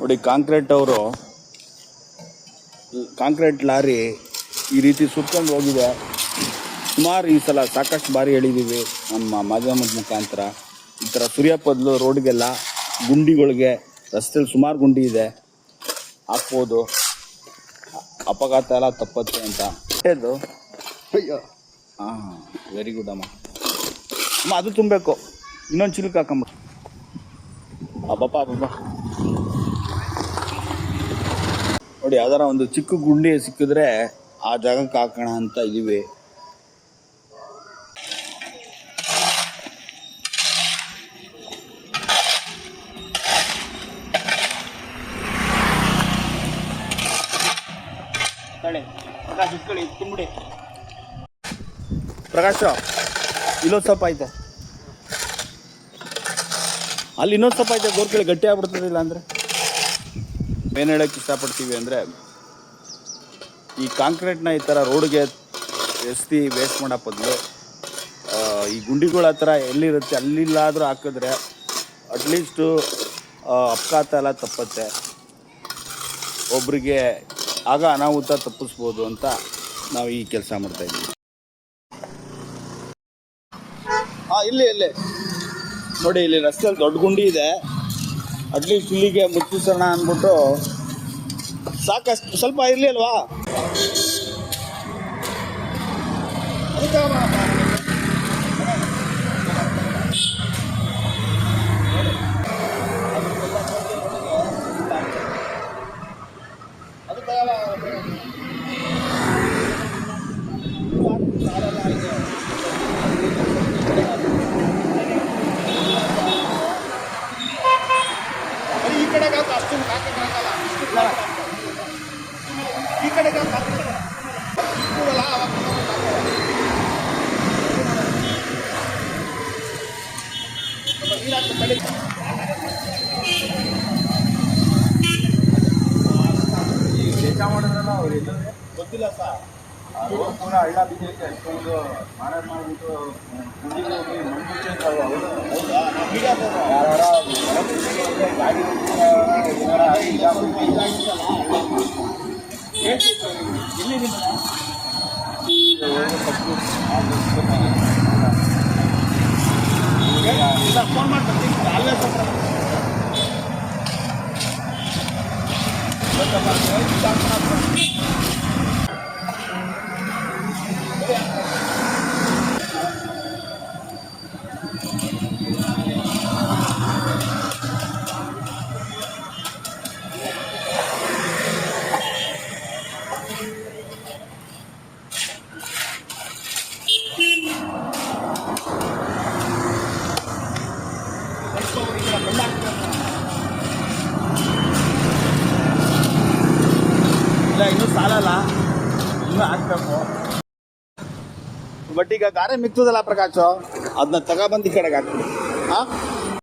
ನೋಡಿ concrete lorry ಈ ರೀತಿ ಸುತ್ಕೊಂಡು ಹೋಗಿದೆ. ಸುಮಾರು ಈ ಸಲ ಸಾಕಷ್ಟು ಬಾರಿ ಹೇಳಿದ್ದೀವಿ ನಮ್ಮ ಮಾಧ್ಯಮದ ಮುಖಾಂತರ. ಈ ಥರ ಸೂರ್ಯಾಪದ್ಲು ರೋಡ್ಗೆಲ್ಲ ಗುಂಡಿಗಳಿಗೆ ರಸ್ತೆಯಲ್ಲಿ ಸುಮಾರು ಗುಂಡಿ ಇದೆ, ಹಾಕ್ಬೋದು, ಅಪಘಾತ ಎಲ್ಲ ತಪ್ಪತ್ತೆ ಅಂತ ಹೇಳೋದು. ಅಯ್ಯೋ ಹಾಂ ವೆರಿ ಗುಡ್ ಅಮ್ಮ. ಅದು ತುಂಬಬೇಕು, ಇನ್ನೊಂದು ಚಿಲ್ಕ ಹಾಕಂಬ. ಅಬ್ಬಪ್ಪ ನೋಡಿ, ಯಾವ್ದಾರ ಒಂದು ಚಿಕ್ಕ ಗುಂಡಿ ಸಿಕ್ಕಿದ್ರೆ ಆ ಜಾಗಕ್ಕೆ ಹಾಕೋಣ ಅಂತ ಇದೀವಿ. ಪ್ರಕಾಶ್ ಇಲ್ಲೊಂದು ಸ್ವಲ್ಪ ಐತೆ, ಅಲ್ಲಿ ಇನ್ನೊಂದು ಸ್ವಲ್ಪ ಐತೆ, ಗೋರ್ಕಳಿ ಗಟ್ಟಿ ಆಗ್ಬಿಡ್ತದಿಲ್ಲ ಅಂದರೆ. ಏನು ಹೇಳೋಕ್ಕೆ ಇಷ್ಟಪಡ್ತೀವಿ ಅಂದರೆ, ಈ ಕಾಂಕ್ರೀಟ್ನ ಈ ಥರ ರೋಡ್ಗೆ ಎಸ್ತಿ ವೇಸ್ಟ್ ಮಾಡೋ ಬದಲು ಈ ಗುಂಡಿಗಳ ಹತ್ರ ಎಲ್ಲಿರುತ್ತೆ ಅಲ್ಲಿಲ್ಲಾದರೂ ಹಾಕಿದ್ರೆ ಅಟ್ಲೀಸ್ಟು ಅಪಘಾತ ಎಲ್ಲ ತಪ್ಪತ್ತೆ, ಒಬ್ರಿಗೆ ಆಗ ಅನಾಹುತ ತಪ್ಪಿಸ್ಬೋದು ಅಂತ ನಾವು ಈ ಕೆಲಸ ಮಾಡ್ತಾಯಿದ್ದೀವಿ. ಇಲ್ಲೇ ನೋಡಿ, ಇಲ್ಲಿ ರಸ್ತೆಯಲ್ಲಿ ದೊಡ್ಡ ಗುಂಡಿ ಇದೆ, ಅಟ್ಲೀಸ್ಟ್ ಇಲ್ಲಿಗೆ ಮುಚ್ಚಿಸೋಣ ಅಂದ್ಬಿಟ್ಟು. ಸಾಕಷ್ಟು ಸ್ವಲ್ಪ ಇರಲಿ ಅಲ್ವಾ. ಗೊತ್ತಿಲ್ಲ ಸರ್, ಪೂರ ಹಳ್ಳ ಬಿದ್ದೈತೆ, ಅಷ್ಟೊಂದು ಮಾರಾಟ ಮಾಡಿಬಿಟ್ಟು ಫೋನ್ ಮಾಡ್ತೀನಿ ಅಲ್ಲೇ ಇಲ್ಲ, ಇನ್ನೂ ಸಾಲಲ್ಲ, ಇನ್ನೂ ಹಾಕ್ಬೇಕು. ಬಟ್ ಈಗ ಗಾರೆ ಮಿಕ್ತದಲ್ಲ ಪ್ರಕಾಶ್, ಅದನ್ನ ತಗೊಬಂದು ಈ ಕಡೆಗೆ ಹಾಕ್ಬಿಡಿ. ಹಾಂ